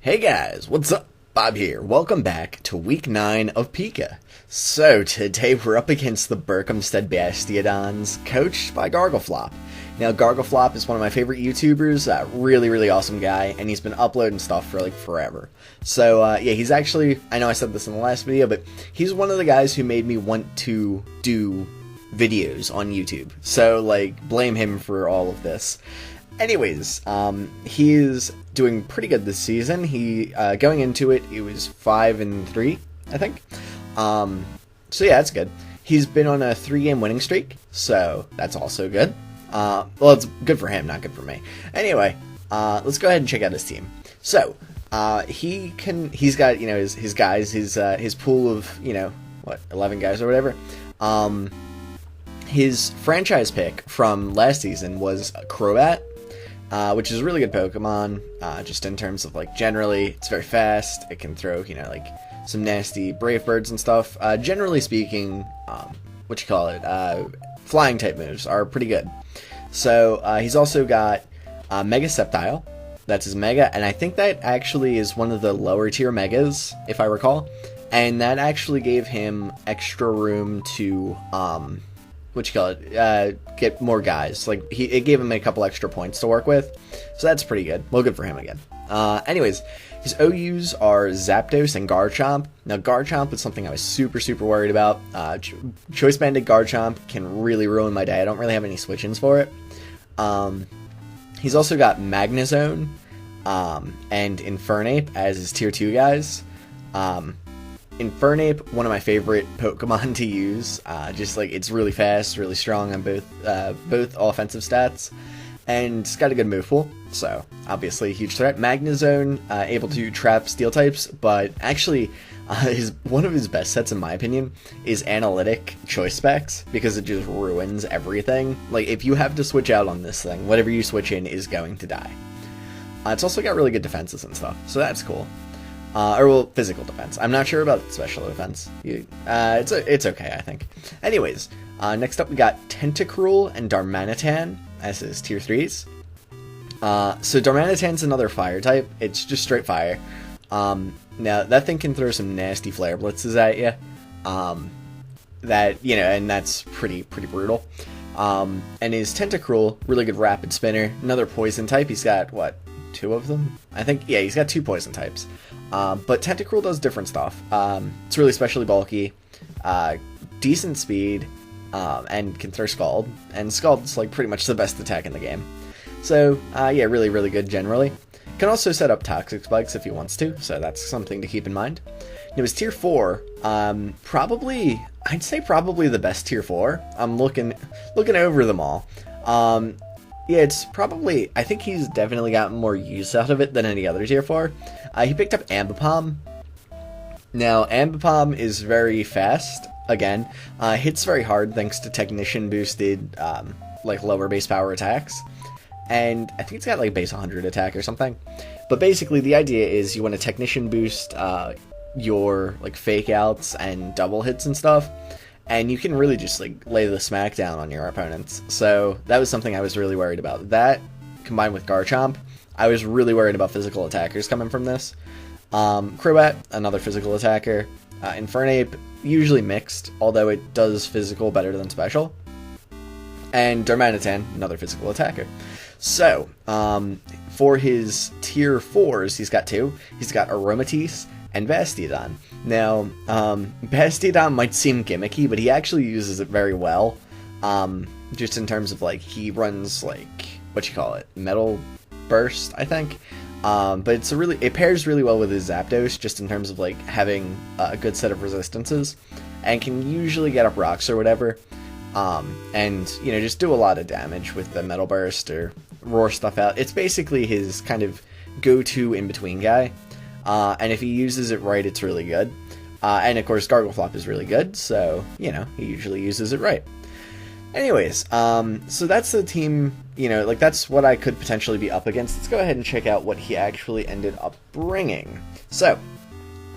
Hey guys, what's up? Bob here. Welcome back to week 9 of PICA. So today we're up against the Berkhamsted Bastiodons, coached by Gargleflop. Now Gargleflop is one of my favorite YouTubers, really awesome guy, and he's been uploading stuff for like forever. So yeah, he's actually, I know I said this in the last video, but he's one of the guys who made me want to do videos on YouTube. So like, blame him for all of this. Anyways, he is doing pretty good this season. He going into it, he was 5-3, I think. So yeah, that's good. He's been on a 3-game winning streak, so that's also good. Well, it's good for him, not good for me. Anyway, let's go ahead and check out his team. So he's got, you know, his guys, his pool of, you know, what, 11 guys or whatever. His franchise pick from last season was Crobat. Which is a really good Pokemon, just in terms of, like, generally, it's very fast, it can throw, you know, like, some nasty Brave Birds and stuff. Generally speaking, flying type moves are pretty good. So, he's also got, Mega Sceptile, that's his Mega, and I think that actually is one of the lower tier Megas, if I recall, and that actually gave him extra room to, get more guys. Like, it gave him a couple extra points to work with, so that's pretty good. Well, good for him again. Anyways, his OUs are Zapdos and Garchomp. Now, Garchomp is something I was super worried about. Choice Banded Garchomp can really ruin my day. I don't really have any switch-ins for it. He's also got Magnezone and Infernape as his tier 2 guys. Infernape, one of my favorite Pokemon to use. Just like, it's really fast, really strong on both offensive stats, and it's got a good move pool, so obviously a huge threat. Magnezone, able to trap steel types, but actually one of his best sets, in my opinion, is Analytic Choice Specs, because it just ruins everything. Like, if you have to switch out on this thing, whatever you switch in is going to die. It's also got really good defenses and stuff, so that's cool. Physical defense. I'm not sure about special defense. It's okay, I think. Anyways, next up we got Tentacruel and Darmanitan as his tier 3s. So Darmanitan's another fire type. It's just straight fire. Now, that thing can throw some nasty flare blitzes at you. And that's pretty brutal. And his Tentacruel, really good rapid spinner. Another poison type. He's got, what, 2 of them? I think, yeah, he's got 2 poison types. But Tentacruel does different stuff. It's really specially bulky, decent speed, and can throw Scald. And Scald's like pretty much the best attack in the game. So, yeah, really good generally. Can also set up Toxic Spikes if he wants to, so that's something to keep in mind. Now his tier 4, I'd say probably the best tier 4. I'm looking over them all. Yeah, it's probably, I think he's definitely gotten more use out of it than any other tier 4. He picked up Ambipom. Now, Ambipom is very fast, again. Hits very hard thanks to Technician boosted, like, lower base power attacks. And I think it's got, like, base 100 attack or something. But basically, the idea is you want to Technician boost your, like, fake outs and double hits and stuff. And you can really just, like, lay the smack down on your opponents. So that was something I was really worried about. That, combined with Garchomp, I was really worried about physical attackers coming from this. Crobat, another physical attacker. Infernape, usually mixed, although it does physical better than special. And Darmanitan, another physical attacker. So, for his tier 4s, he's got 2. He's got Aromatisse and Bastiodon. Now, Bastiodon might seem gimmicky, but he actually uses it very well. Just in terms of, like, he runs, like, Metal Burst, I think. But it pairs really well with his Zapdos, just in terms of, like, having a good set of resistances. And can usually get up rocks or whatever. And, you know, just do a lot of damage with the Metal Burst or roar stuff out. It's basically his kind of go-to in-between guy. And if he uses it right, it's really good. And of course, Gargleflop is really good, so, you know, he usually uses it right. Anyways, so that's the team, you know, like, that's what I could potentially be up against. Let's go ahead and check out what he actually ended up bringing. So,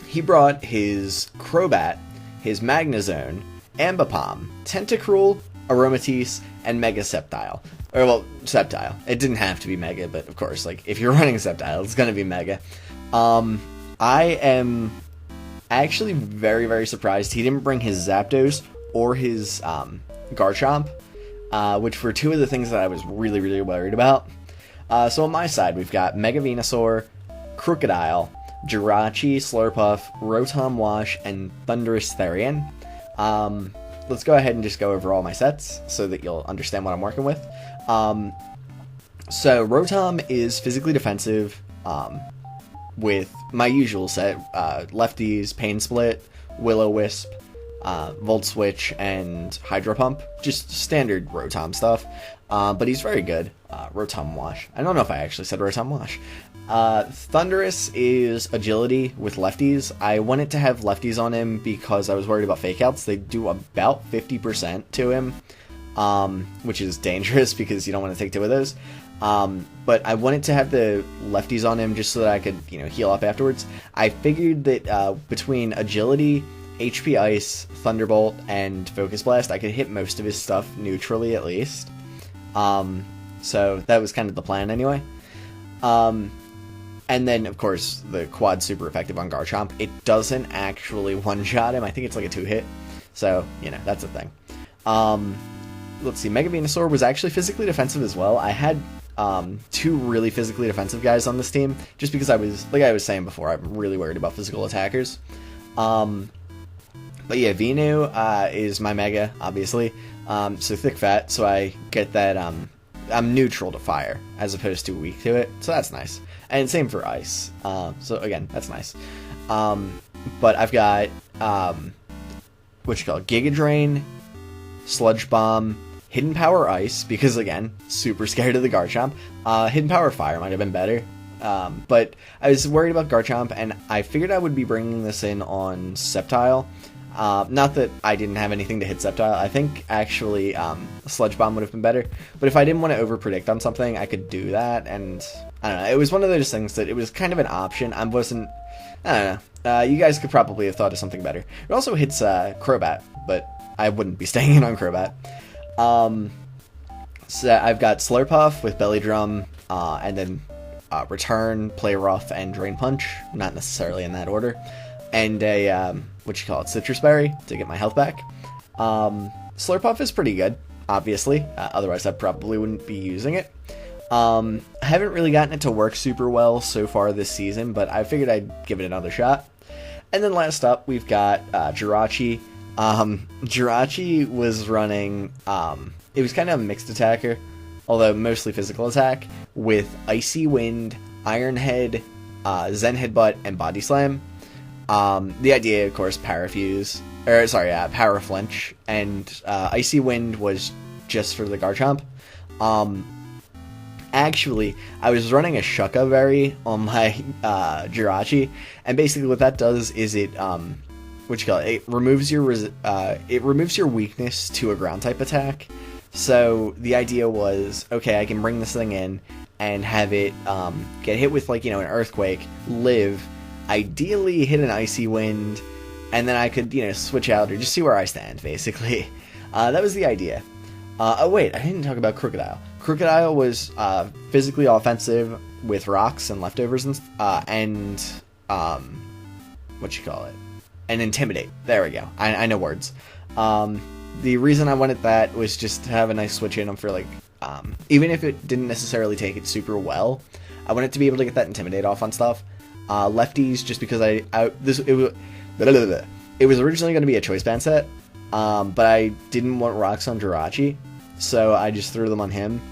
he brought his Crobat, his Magnezone, Ambipom, Tentacruel, Aromatisse, and Mega Sceptile. Or, well, Sceptile. It didn't have to be Mega, but of course, like, if you're running Sceptile, it's gonna be Mega. I am actually very, very surprised he didn't bring his Zapdos or his Garchomp, which were two of the things that I was really, really worried about. So on my side, we've got Mega Venusaur, Crocodile, Jirachi, Slurpuff, Rotom Wash, and Thundurus Therian. Let's go ahead and just go over all my sets so that you'll understand what I'm working with. So Rotom is physically defensive with my usual set, lefties, Pain Split, Will-O-Wisp, Volt Switch, and Hydro Pump. Just standard Rotom stuff. But he's very good. Rotom Wash. I don't know if I actually said Rotom Wash. Thundurus is agility with lefties. I wanted to have lefties on him because I was worried about fake outs. They do about 50% to him, which is dangerous because you don't want to take two of those. But I wanted to have the lefties on him just so that I could, heal up afterwards. I figured that between agility, HP Ice, Thunderbolt, and Focus Blast, I could hit most of his stuff neutrally at least. So that was kind of the plan anyway. And then, of course, the quad's super effective on Garchomp. It doesn't actually one-shot him. I think it's like a 2-hit. So, that's a thing. Let's see. Mega Venusaur was actually physically defensive as well. I had two really physically defensive guys on this team, just because I was, like I was saying before, I'm really worried about physical attackers. But yeah, Venu is my Mega, obviously. So thick fat, so I get that I'm neutral to fire, as opposed to weak to it. So that's nice. And same for ice. So again, that's nice. But I've got, Giga Drain, Sludge Bomb, Hidden Power Ice, because again, super scared of the Garchomp. Hidden Power Fire might have been better. But I was worried about Garchomp, and I figured I would be bringing this in on Sceptile. Not that I didn't have anything to hit Sceptile. I think actually Sludge Bomb would have been better. But if I didn't want to overpredict on something, I could do that. And I don't know. It was one of those things that it was kind of an option. I don't know. You guys could probably have thought of something better. It also hits Crobat, but I wouldn't be staying in on Crobat. So I've got Slurpuff with Belly Drum, and then Return, Play Rough, and Drain Punch. Not necessarily in that order. And a, Citrus Berry to get my health back. Slurpuff is pretty good, obviously. Otherwise, I probably wouldn't be using it. I haven't really gotten it to work super well so far this season, but I figured I'd give it another shot. And then last up, we've got Jirachi. Jirachi was running, it was kind of a mixed attacker, although mostly physical attack, with Icy Wind, Iron Head, Zen Headbutt, and Body Slam. The idea, of course, Power Flinch, and Icy Wind was just for the Garchomp. Actually, I was running a Shuckles berry on my Jirachi, and basically what that does is it removes your weakness to a ground type attack. So the idea was, okay, I can bring this thing in and have it get hit with an earthquake, live, ideally hit an Icy Wind, and then I could switch out or just see where I stand, basically. That was the idea. Oh wait, I didn't talk about Crocodile. Crocodile was physically offensive with rocks and leftovers and and Intimidate. There we go. I know words. The reason I wanted that was just to have a nice switch in them for even if it didn't necessarily take it super well, I wanted to be able to get that Intimidate off on stuff. Lefties, just because it was originally going to be a choice band set, but I didn't want rocks on Jirachi, so I just threw them on him,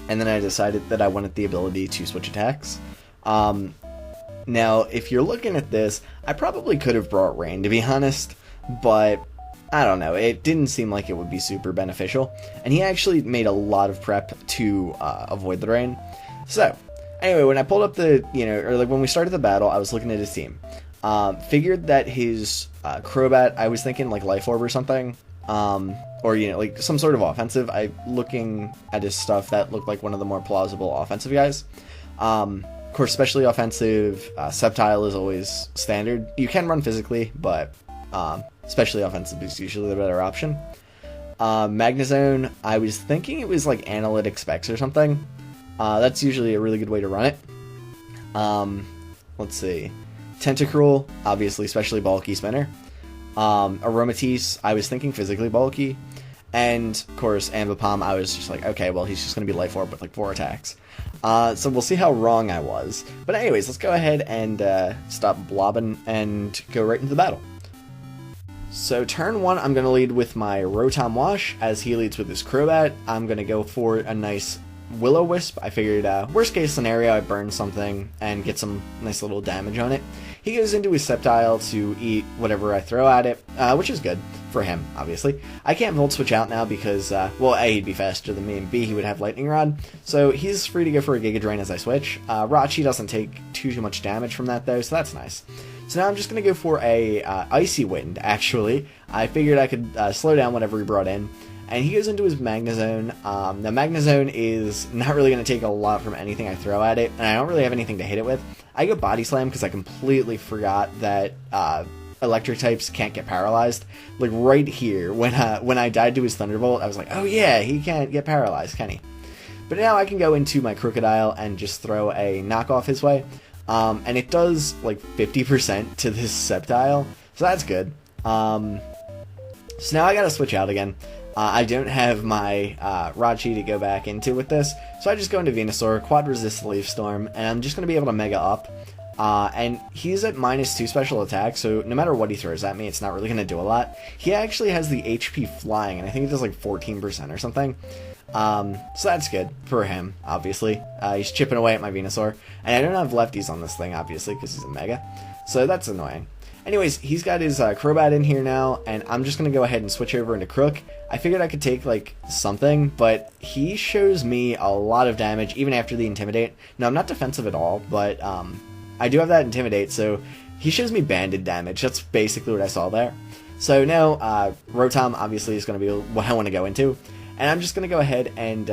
and then I decided that I wanted the ability to switch attacks. Now, if you're looking at this, I probably could have brought Rain, to be honest, but I don't know, it didn't seem like it would be super beneficial, and he actually made a lot of prep to avoid the Rain. So, anyway, when I pulled up when we started the battle, I was looking at his team. Figured that his Crobat, I was thinking Life Orb or something, or some sort of offensive. Looking at his stuff, that looked like one of the more plausible offensive guys. Of course, especially offensive, Sceptile is always standard. You can run physically, but especially offensive is usually the better option. Magnezone, I was thinking it was Analytic Specs or something. That's usually a really good way to run it. let's see. Tentacruel, obviously, especially bulky spinner. Aromatisse, I was thinking physically bulky. And, of course, Ambipom, I was just like, okay, well, he's just going to be Life Orb with, like, 4 attacks. So we'll see how wrong I was. But anyways, let's go ahead and stop blobbing and go right into the battle. So turn 1, I'm going to lead with my Rotom Wash, as he leads with his Crobat. I'm going to go for a nice Will-O-Wisp. I figured, worst case scenario, I burn something and get some nice little damage on it. He goes into his Sceptile to eat whatever I throw at it, which is good for him, obviously. I can't Volt Switch out now because, well, A, he'd be faster than me, and B, he would have Lightning Rod. So he's free to go for a Giga Drain as I switch. Rachi doesn't take too much damage from that, though, so that's nice. So now I'm just going to go for a Icy Wind, actually. I figured I could slow down whatever he brought in. And he goes into his Magnezone. The Magnezone is not really going to take a lot from anything I throw at it, and I don't really have anything to hit it with. I go Body Slam because I completely forgot that electric types can't get paralyzed. Like right here, when I died to his Thunderbolt, I was like, oh yeah, he can't get paralyzed, can he? But now I can go into my Crocodile and just throw a knockoff his way. And it does like 50% to this Sceptile, so that's good. So now I gotta switch out again. I don't have my Rachi to go back into with this, so I just go into Venusaur, Quad Resist Leaf Storm, and I'm just going to be able to Mega Up. And he's at -2 special attack, so no matter what he throws at me, it's not really going to do a lot. He actually has the HP Flying, and I think it does like 14% or something. So that's good for him, obviously. He's chipping away at my Venusaur, and I don't have lefties on this thing, obviously, because he's a Mega, so that's annoying. Anyways, he's got his Crobat in here now, and I'm just going to go ahead and switch over into Crook. I figured I could take, like, something, but he shows me a lot of damage, even after the Intimidate. Now, I'm not defensive at all, but I do have that Intimidate, so he shows me banded damage. That's basically what I saw there. So now, Rotom, obviously, is going to be what I want to go into, and I'm just going to go ahead and,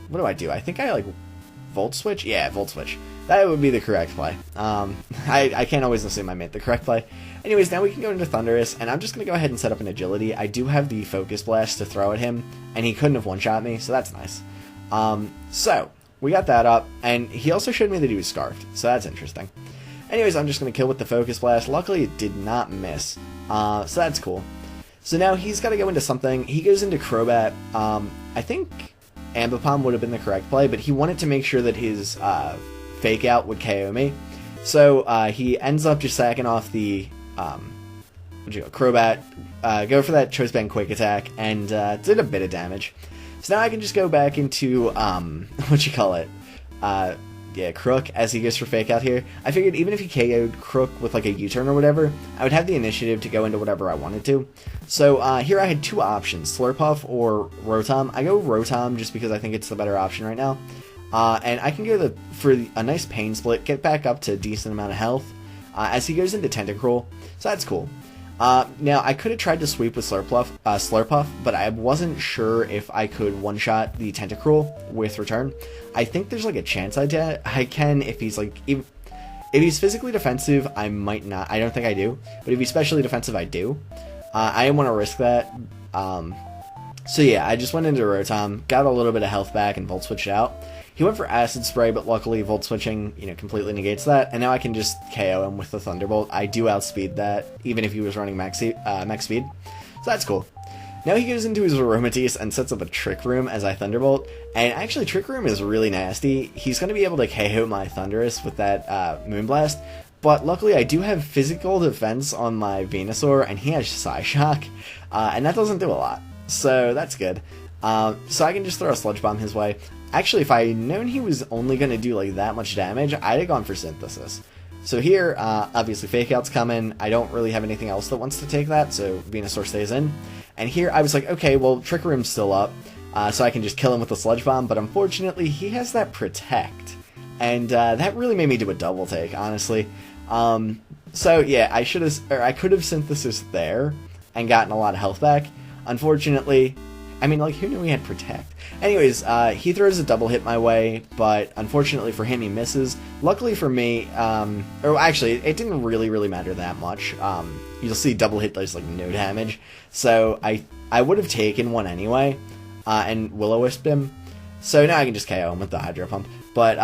what do? I think I, like, Volt Switch? Yeah, Volt Switch. That would be the correct play. I can't always assume I made the correct play. Anyways, now we can go into Thundurus, and I'm just going to go ahead and set up an Agility. I do have the Focus Blast to throw at him, and he couldn't have one-shot me, so that's nice. So, we got that up, and he also showed me that he was Scarfed, so that's interesting. Anyways, I'm just going to kill with the Focus Blast. Luckily, it did not miss, so that's cool. So now he's got to go into something. He goes into Crobat. I think Ambipom would have been the correct play, but he wanted to make sure that his Fake Out would KO me. So he ends up just sacking off the Crobat, go for that Choice Band Quick Attack, and did a bit of damage. So now I can just go back into, Crook, as he goes for Fake Out here. I figured even if he KO'd Crook with like a U-turn or whatever, I would have the initiative to go into whatever I wanted to. So here I had two options, Slurpuff or Rotom. I go Rotom just because I think it's the better option right now. And I can go for a nice Pain Split, get back up to a decent amount of health, as he goes into Tentacruel, so that's cool. Now, I could have tried to sweep with Slurpuff, but I wasn't sure if I could one-shot the Tentacruel with Return. I think there's like a chance I can if he's like... If he's physically defensive, I might not. I don't think I do, but if he's specially defensive, I do. I didn't want to risk that. So yeah, I just went into Rotom, got a little bit of health back, and Volt Switched out. He went for Acid Spray, but luckily Volt Switching, completely negates that, and now I can just KO him with the Thunderbolt. I do outspeed that, even if he was running max speed, so that's cool. Now he goes into his Aromatisse and sets up a Trick Room as I Thunderbolt, and actually Trick Room is really nasty. He's going to be able to KO my Thundurus with that Moonblast, but luckily I do have physical defense on my Venusaur, and he has Psyshock, and that doesn't do a lot, so that's good. So I can just throw a Sludge Bomb his way. Actually, if I had known he was only going to do like that much damage, I'd have gone for Synthesis. So here, obviously Fake Out's coming. I don't really have anything else that wants to take that, so Venusaur stays in. And here I was like, okay, well, Trick Room's still up, so I can just kill him with the Sludge Bomb, but unfortunately he has that Protect. And that really made me do a double take, honestly. So yeah, I could have Synthesis there and gotten a lot of health back. Unfortunately, I mean, like, who knew he had Protect? Anyways, he throws a double hit my way, but unfortunately for him, he misses. Luckily for me, or actually, it didn't really matter that much. You'll see double hit does, like, no damage. So I would have taken one anyway, and Will-O-Wisped him. So now I can just KO him with the Hydro Pump. But,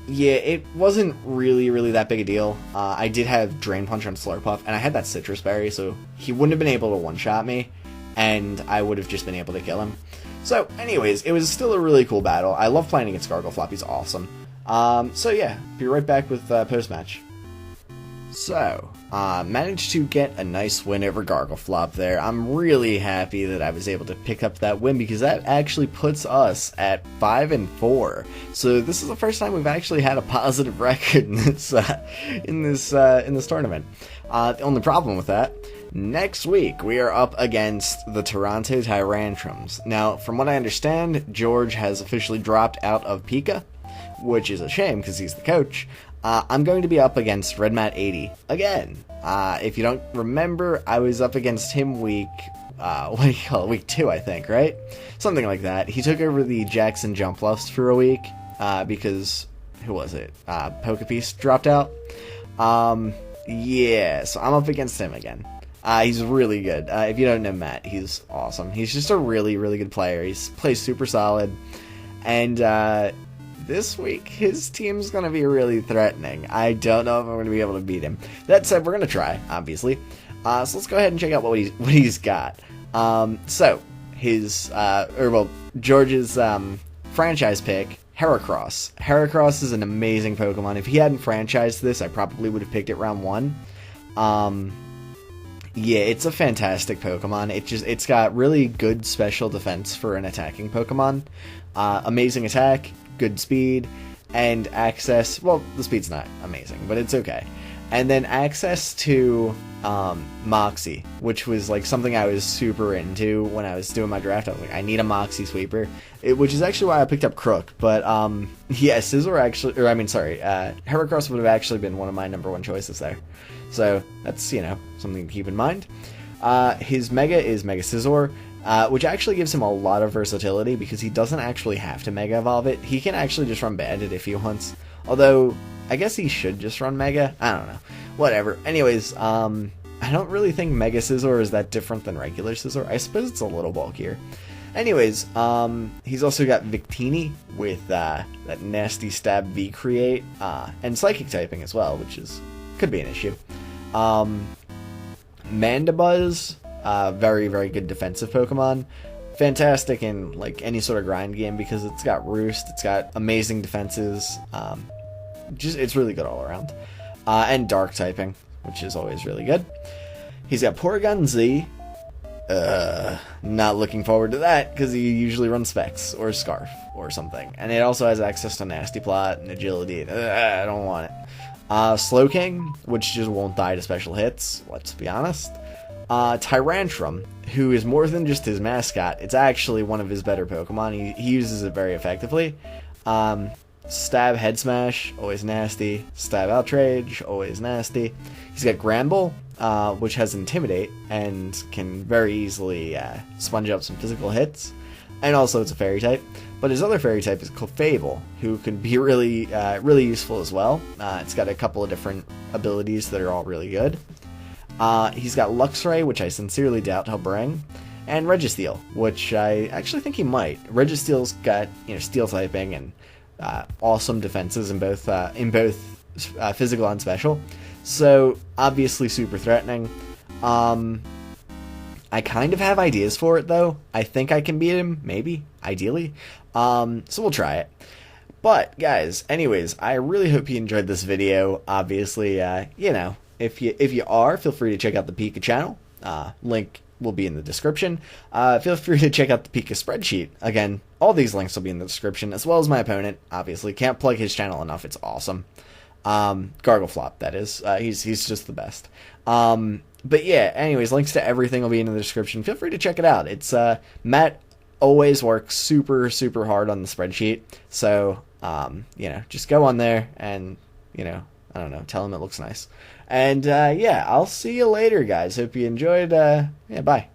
yeah, it wasn't really that big a deal. I did have Drain Punch on Slurpuff, and I had that Citrus Berry, so he wouldn't have been able to one-shot me, and I would have just been able to kill him. So, anyways, it was still a really cool battle. I love playing against Gargleflop, he's awesome. So yeah, be right back with post-match. So, managed to get a nice win over Gargleflop there. I'm really happy that I was able to pick up that win because that actually puts us at 5-4. So this is the first time we've actually had a positive record in this tournament. The only problem with that, next week we are up against the Toronto Tyrantrums. Now, from what I understand, George has officially dropped out of PICA, which is a shame because he's the coach. I'm going to be up against Redmat 80 again. If you don't remember, I was up against him week 2, I think, right? Something like that. He took over the Jackson Jump Lofts for a week because, who was it? P.i.c.a dropped out. Yeah, so I'm up against him again. He's really good. If you don't know Matt, he's awesome. He's just a really good player. He plays super solid. And this week, his team's going to be really threatening. I don't know if I'm going to be able to beat him. That said, we're going to try, obviously. So let's go ahead and check out what he's got. So, George's franchise pick, Heracross. Heracross is an amazing Pokemon. If he hadn't franchised this, I probably would have picked it round 1. Yeah, it's a fantastic Pokemon. It's got really good special defense for an attacking Pokemon. Amazing attack, good speed, and access. Well, the speed's not amazing, but it's okay. And then access to Moxie, which was like something I was super into when I was doing my draft. I was like, I need a Moxie sweeper, which is actually why I picked up Crook. But yeah, Heracross would have actually been one of my number 1 choices there. So that's, something to keep in mind. His Mega is Mega Scizor, which actually gives him a lot of versatility because he doesn't actually have to Mega Evolve it. He can actually just run Bandit if he wants. Although, I guess he should just run Mega. I don't know. Whatever. Anyways, I don't really think Mega Scizor is that different than regular Scizor. I suppose it's a little bulkier. Anyways, he's also got Victini with that nasty Stab V Create, and Psychic typing as well, which could be an issue. Mandibuzz, very good defensive Pokemon. Fantastic in like any sort of grind game because it's got Roost, it's got amazing defenses. It's really good all around. And Dark typing, which is always really good. He's got Porygon Z. Not looking forward to that because he usually runs Specs or Scarf or something. And it also has access to Nasty Plot and Agility. I don't want it. Slowking, which just won't die to special hits, let's be honest. Tyrantrum, who is more than just his mascot, it's actually one of his better Pokemon. He uses it very effectively. Stab Head Smash, always nasty. Stab Outrage, always nasty. He's got Granbull, which has Intimidate and can very easily sponge up some physical hits. And also it's a Fairy type. But his other Fairy type is Clefable, who can be really useful as well. It's got a couple of different abilities that are all really good. He's got Luxray, which I sincerely doubt he'll bring, and Registeel, which I actually think he might. Registeel's got Steel typing and awesome defenses in both physical and special, so obviously super threatening. I kind of have ideas for it though. I think I can beat him, maybe, ideally. So we'll try it. But guys, anyways, I really hope you enjoyed this video. Obviously, if you are, feel free to check out the p.i.c.a channel. Link will be in the description. Feel free to check out the p.i.c.a spreadsheet. Again, all these links will be in the description, as well as my opponent. Obviously, can't plug his channel enough. It's awesome. Gargleflop, that is. He's just the best. But yeah, anyways, links to everything will be in the description. Feel free to check it out. It's Matt always works super hard on the spreadsheet. So, just go on there and, I don't know, tell him it looks nice. And, yeah, I'll see you later, guys. Hope you enjoyed. Yeah, bye.